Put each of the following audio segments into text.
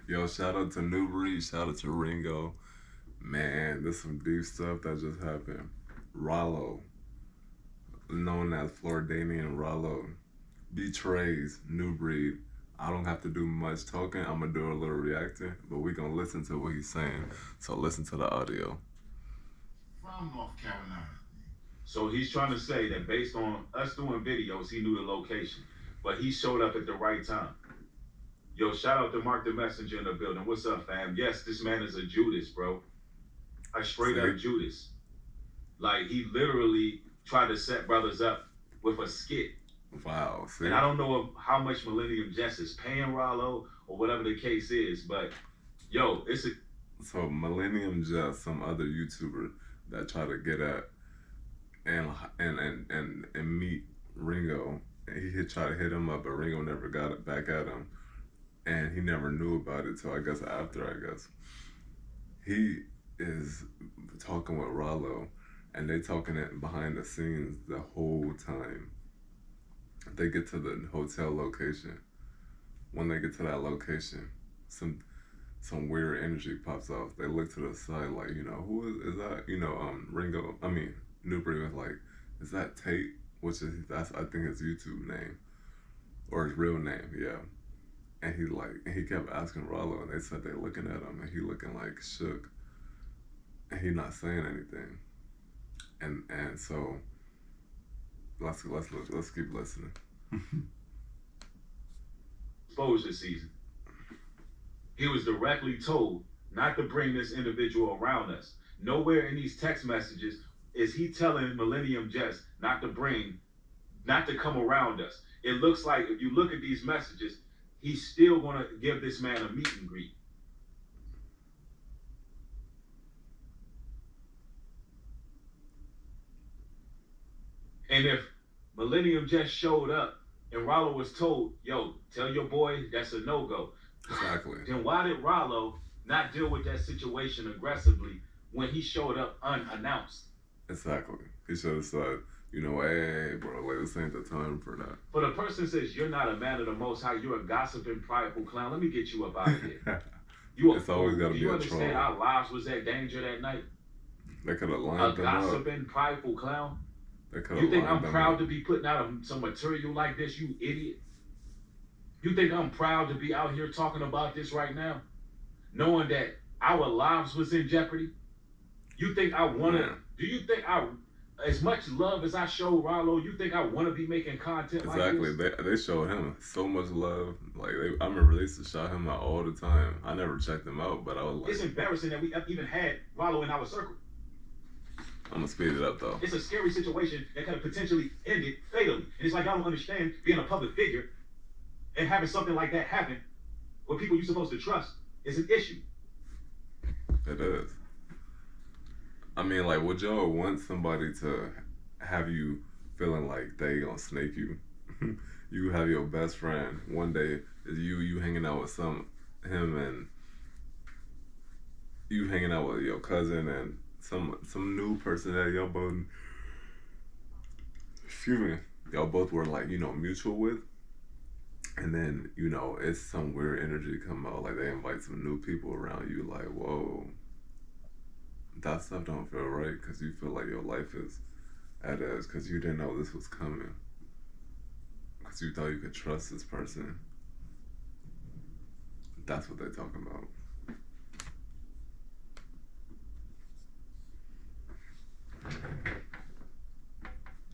Yo, shout out to Nubreed, shout out to Ringo. Man, there's some deep stuff that just happened. Ralo, known as Floridanian Ralo, betrays Nubreed. I don't have to do much talking. I'm gonna do a little reacting, but we gonna listen to what he's saying. So listen to the audio. From North Carolina. So he's trying to say that based on us doing videos, he knew the location, but he showed up at the right time. Yo, shout out to Mark the Messenger in the building. What's up, fam? Yes, this man is a Judas, bro. A straight up Judas. Like, he literally tried to set brothers up with a skit. Wow. See? And I don't know how much Millennium Jess is paying Ralo or whatever the case is, but yo, it's a. So Millennium Jess, some other YouTuber that tried to get at and meet Ringo. He tried to hit him up, but Ringo never got it back at him. And he never knew about it till I guess after, I guess. He is talking with Ralo, and they talking it behind the scenes the whole time. They get to the hotel location. When they get to that location, some weird energy pops off. They look to the side like, who is that? Ringo, Newbury was like, is that Tate? Which is, I think his YouTube name. Or his real name, yeah. And he kept asking Ralo, and they said they looking at him, and he looking like shook. And he not saying anything. And so let's keep listening. Exposure season. He was directly told not to bring this individual around us. Nowhere in these text messages is he telling Millennium Jess not to come around us. It looks like if you look at these messages, he's still gonna give this man a meet and greet. And if Millennium just showed up and Ralo was told, yo, tell your boy that's a no-go. Exactly. Then why did Ralo not deal with that situation aggressively when he showed up unannounced? Exactly. He should have said, hey, bro, like, this ain't the time for that. But a person says, you're not a man of the Most High, you're a gossiping, prideful clown. Let me get you up out of here. It's always got to be a troll. Do you understand our lives was at danger that night? They could have lined them up. A gossiping, prideful clown? You think I'm proud to be putting out some material like this, you idiot? You think I'm proud to be out here talking about this right now? Knowing that our lives was in jeopardy? You think I want to, do you think as much love as I show Ralo, you think I want to be making content like this? Exactly. They showed him so much love. Like, I remember they used to shout him out all the time. I never checked him out, but I was like... It's embarrassing that we even had Ralo in our circle. I'm going to speed it up, though. It's a scary situation that could have potentially ended fatally. And it's like, I don't understand being a public figure and having something like that happen with people you're supposed to trust is an issue. It is. I mean, like, would y'all want somebody to have you feeling like they gonna snake you? You have your best friend. One day is you hanging out with him, and you hanging out with your cousin and some new person that y'all both, y'all both were like, mutual with. And then, it's some weird energy come out, like they invite some new people around you, like, whoa. That stuff don't feel right because you feel like your life is at edge because you didn't know this was coming. Because you thought you could trust this person. That's what they're talking about.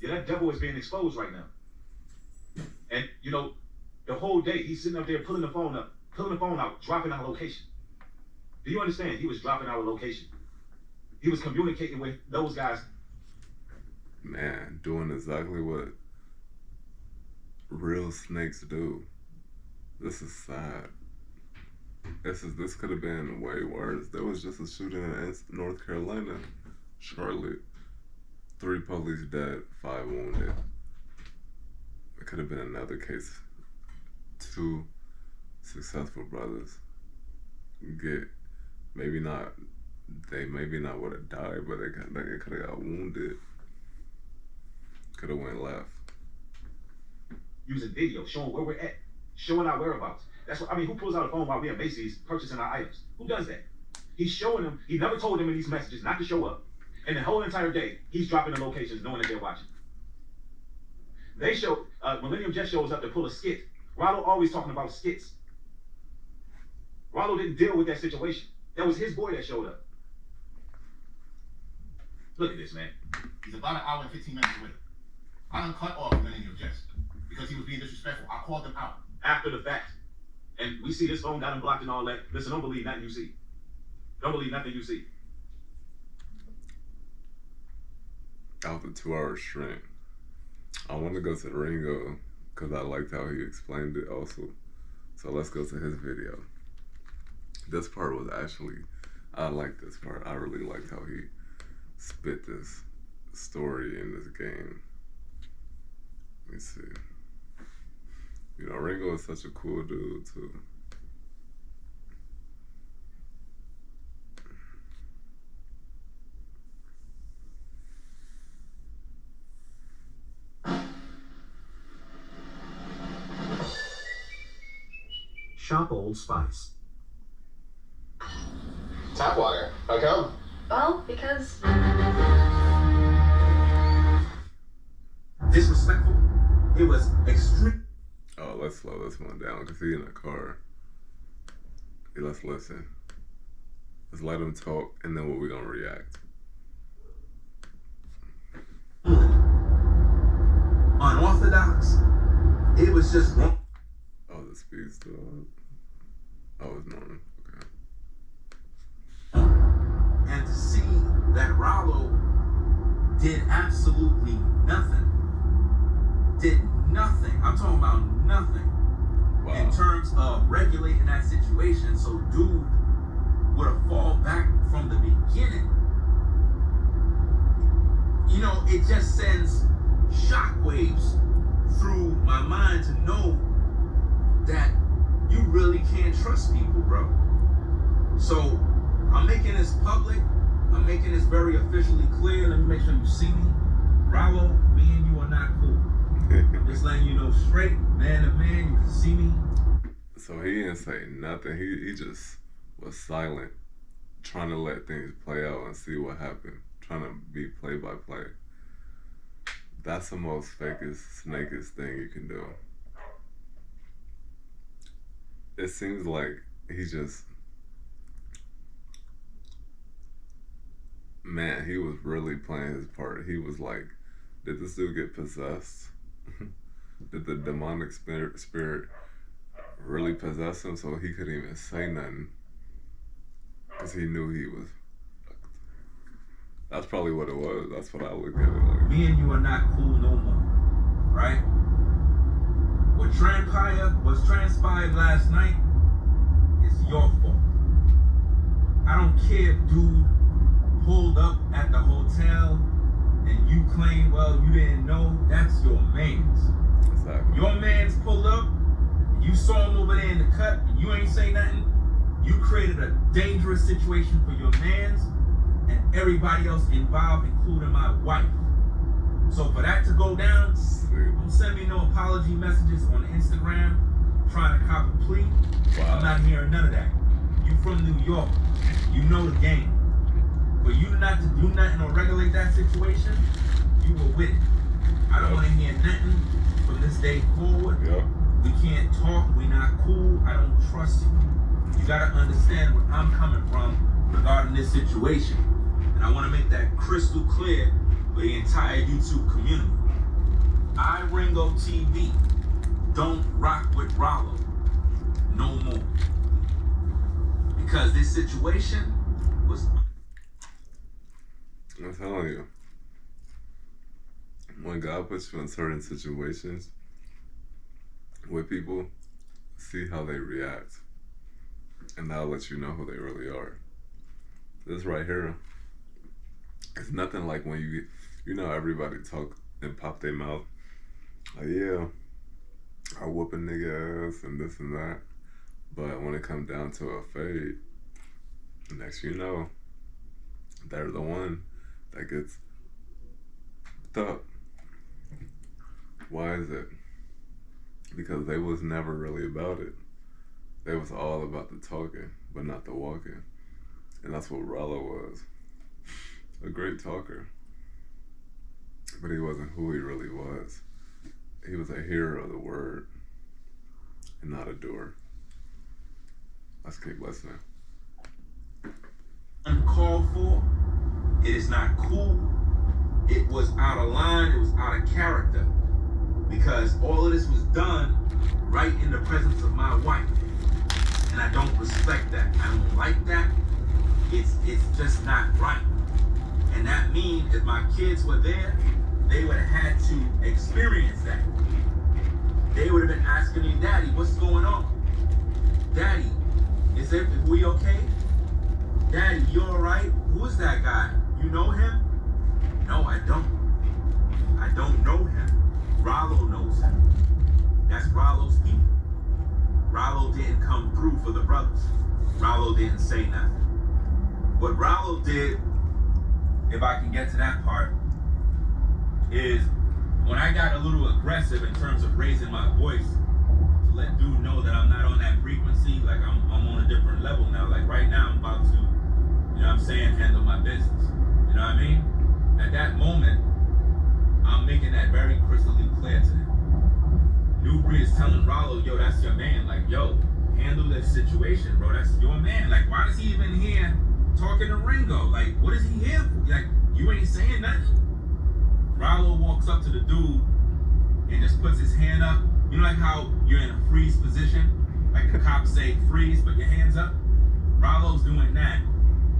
Yeah, that devil is being exposed right now. And, the whole day he's sitting up there pulling the phone out, dropping our location. Do you understand? He was dropping our location. He was communicating with those guys. Man, doing exactly what real snakes do. This is sad. This could have been way worse. There was just a shooting in North Carolina, Charlotte. 3 police dead, 5 wounded. It could have been another case. 2 successful brothers they maybe not would have died, but they could have got wounded. Could have went left. Using video, showing where we're at, showing our whereabouts. That's what I mean. Who pulls out a phone while we at Macy's purchasing our items? Who does that? He's showing them. He never told them in these messages not to show up. And the whole entire day, he's dropping the locations knowing that they're watching. They show, Millennium just shows up to pull a skit. Ralo always talking about skits. Ralo didn't deal with that situation. That was his boy that showed up. Look at this, man. He's about an hour and 15 minutes away. I done cut off Millennium Jess because he was being disrespectful. I called him out. After the fact. And we see his phone got him blocked and all that. Listen, don't believe nothing you see. Don't believe nothing you see. After 2 hours straight, I want to go to the Ringo because I liked how he explained it also. So let's go to his video. This part was actually, I liked this part. I really liked how he spit this story in this game. Let me see. You know, Ringo is such a cool dude too. Shop Old Spice. Tap water. How come? Well, because Disrespectful. It was extreme. Oh, let's slow this one down because he's in a car. Hey, let's listen. Let's let him talk and then we're gonna react. Unorthodox. It was just wrong. Oh, the speed's still up. Oh, it's normal. Okay. And to see that Ralo did absolutely nothing. Did nothing. I'm talking about nothing. Wow. In terms of regulating that situation. So dude would have fallen back from the beginning. You know, it just sends shockwaves through my mind to know that you really can't trust people, bro. So I'm making this public. I'm making this very officially clear. Let me make sure you see me. Ralo, me and you are not cool. I'm just letting you know straight, man to man, you can see me. So he didn't say nothing. He just was silent, trying to let things play out and see what happened. Trying to be play by play. That's the most fakest, snakest thing you can do. It seems like he just, man, he was really playing his part. He was like, did this dude get possessed? Did the demonic spirit really possess him so he couldn't even say nothing? Because he knew he was. That's probably what it was. That's what I look at it like. Me and you are not cool no more, right? What transpired last night is your fault. I don't care if dude pulled up at the hotel and you claim, well, you didn't know. That's your man's. Exactly. Your man's pulled up, and you saw him over there in the cut, and you ain't say nothing. You created a dangerous situation for your man's and everybody else involved, including my wife. So for that to go down, don't send me no apology messages on Instagram trying to cop a plea. Wow. I'm not hearing none of that. You from New York. You know the game. For you not to do nothing or regulate that situation, you were with it. I don't want to hear nothing from this day forward. Yep. We can't talk. We not cool. I don't trust you. You got to understand where I'm coming from regarding this situation. And I want to make that crystal clear for the entire YouTube community. Ringotv don't rock with Ralo no more. Because this situation was... I'm telling you, when God puts you in certain situations with people, see how they react. And that'll let you know who they really are. This right here, it's nothing like when you get, you know, everybody talk and pop their mouth. Like, yeah, I whoop a nigga ass and this and that. But when it comes down to a fade, next you know, they're the one that gets up. Why is it? Because they was never really about it. They was all about the talking, but not the walking. And that's what Ralo was. A great talker. But he wasn't who he really was. He was a hearer of the word and not a doer. Let's keep listening. Uncalled for. It is not cool. It was out of line. It was out of character. Because all of this was done right in the presence of my wife. And I don't respect that. I don't like that. It's just not right. And that means if my kids were there, they would have had to experience that. They would have been asking me, Daddy, what's going on? Daddy, is we okay? Daddy, you all right? Who is that guy? You know him? No, I don't. I don't know him. Ralo knows him. That's Ralo's people. Ralo didn't come through for the brothers. Ralo didn't say nothing. What Ralo did, if I can get to that part, is when I got a little aggressive in terms of raising my voice to let dude know that I'm not on that frequency, like I'm on a different level now. Like right now I'm about to, you know what I'm saying, handle my business. You know what I mean? At that moment, I'm making that very crystally clear to him. Nubreed is telling Ralo, yo, that's your man. Like, yo, handle this situation, bro. That's your man. Like, why is he even here talking to Ringo? Like, what is he here for? Like, you ain't saying nothing? Ralo walks up to the dude and just puts his hand up. You know like how you're in a freeze position? Like the cops say, freeze, put your hands up. Ralo's doing that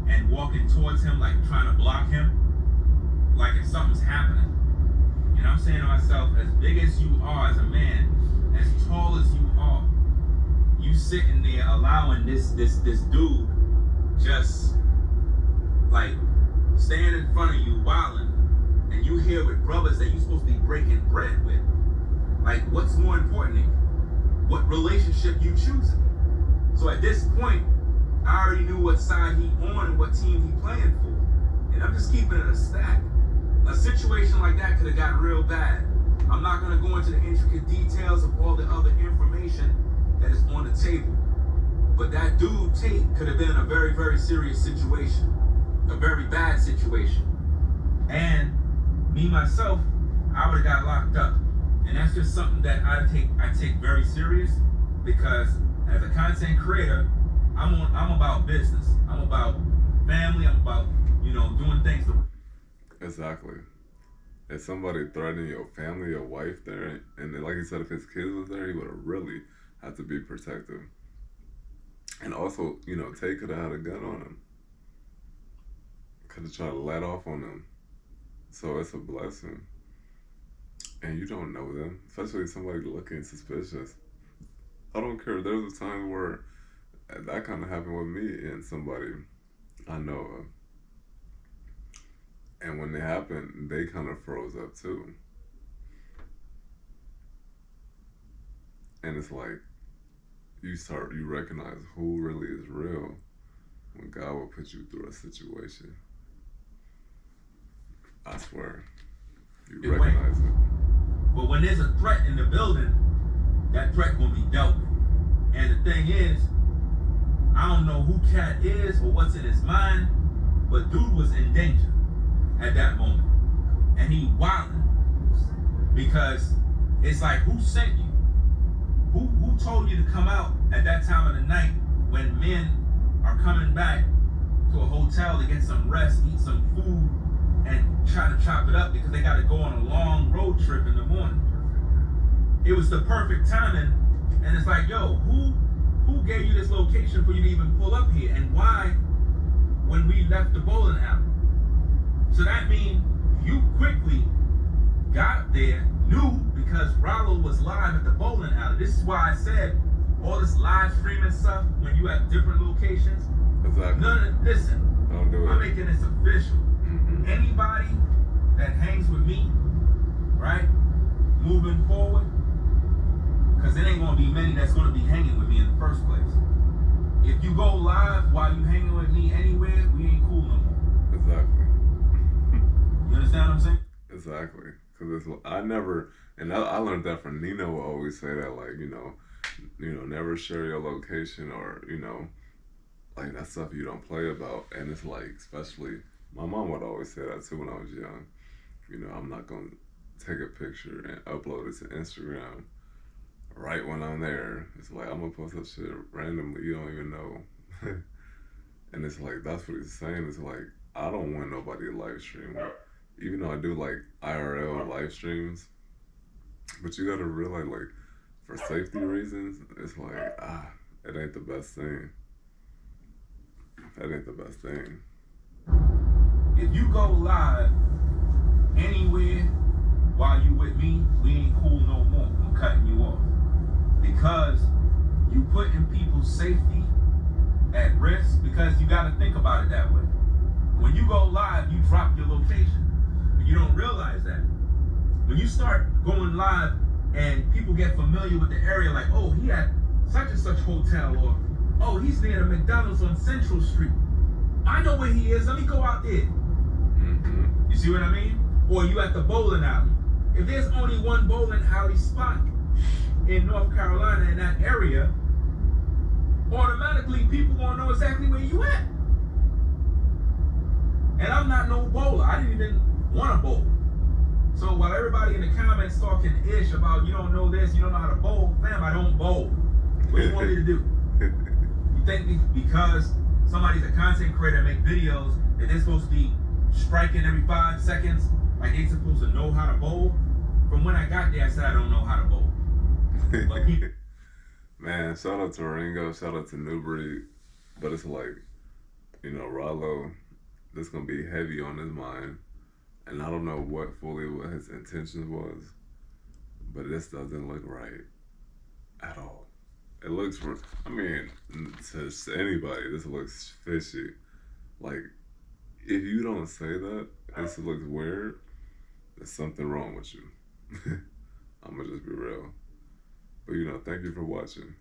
and walking towards him, like trying to block him. Like if something's happening. You know what I'm saying to myself, as big as you are as a man, as tall as you are, you sitting there allowing this dude just like stand in front of you wilding, and you here with brothers that you supposed to be breaking bread with. Like, what's more important to you? What relationship you choosing? So at this point, I already knew what side he on and what team he playing for. And I'm just keeping it a stack. A situation like that could have got real bad. I'm not gonna go into the intricate details of all the other information that is on the table. But that dude, Tate, could have been in a very, very serious situation. A very bad situation. And me, myself, I would have got locked up. And that's just something that I take very serious, because as a content creator, I'm about business. I'm about family. I'm about, you know, doing things. Exactly. If somebody threatened your family, your wife there, and then, like he said, if his kids was there, he would have really had to be protective. And also, you know, Tay could have had a gun on him. Could have tried to let off on him. So it's a blessing. And you don't know them, especially somebody looking suspicious. I don't care. There was a time where that kind of happened with me and somebody I know of. And when it happened, they kind of froze up too. And it's like, you recognize who really is real when God will put you through a situation. I swear, you recognize it. But when there's a threat in the building, that threat gonna be dealt with. And the thing is, I don't know who Cat is or what's in his mind, but dude was in danger at that moment. And he wilding. Because it's like, who sent you? Who told you to come out at that time of the night when men are coming back to a hotel to get some rest, eat some food, and try to chop it up because they got to go on a long road trip in the morning? It was the perfect timing, and it's like, yo, who gave you this location for you to even pull up here, and why when we left the bowling alley? So that means you quickly got there, knew, because Ralo was live at the bowling alley. This is why I said all this live streaming stuff when you at different locations. Exactly. None of listen, Don't do it. I'm making this official. Anybody that hangs with me, right, moving forward, because it ain't gonna be many that's gonna be hanging with me in the first place. If you go live while you hanging with me anywhere, we ain't cool no more. Exactly. You understand what I'm saying? Exactly. Because I never, and I learned that from Nino will always say that, like, you know, you know, never share your location or, you know, like that stuff you don't play about. And it's like, especially, my mom would always say that too when I was young. You know, I'm not going to take a picture and upload it to Instagram right when I'm there. It's like, I'm going to post that shit randomly. You don't even know. And it's like, that's what he's saying. It's like, I don't want nobody to live stream. Even though I do like IRL live streams. But you got to realize, like, for safety reasons, it's like, it ain't the best thing. That ain't the best thing. If you go live anywhere while you with me, we ain't cool no more. I'm cutting you off. Because you putting people's safety at risk, because you got to think about it that way. When you go live, you drop your location. But you don't realize that. When you start going live and people get familiar with the area, like, oh, he at such and such hotel, or oh, he's near the McDonald's on Central Street. I know where he is. Let me go out there. You see what I mean? Or you at the bowling alley. If there's only one bowling alley spot in North Carolina in that area, automatically people gonna know exactly where you at. And I'm not no bowler. I didn't even want to bowl. So while everybody in the comments talking ish about you don't know this, you don't know how to bowl, fam, I don't bowl. What do you want me to do? You think because somebody's a content creator and make videos that they're supposed to be striking every 5 seconds, like they supposed to know how to bowl? From when I got there, I said I don't know how to bowl. But people, man, shout out to Ringo, shout out to Nubreed. But it's like, you know, Ralo, this gonna be heavy on his mind. And I don't know what his intentions was, but this doesn't look right at all. It looks, I mean, to anybody, this looks fishy. Like, if you don't say that, this looks weird, there's something wrong with you. I'm gonna just be real. But, you know, thank you for watching.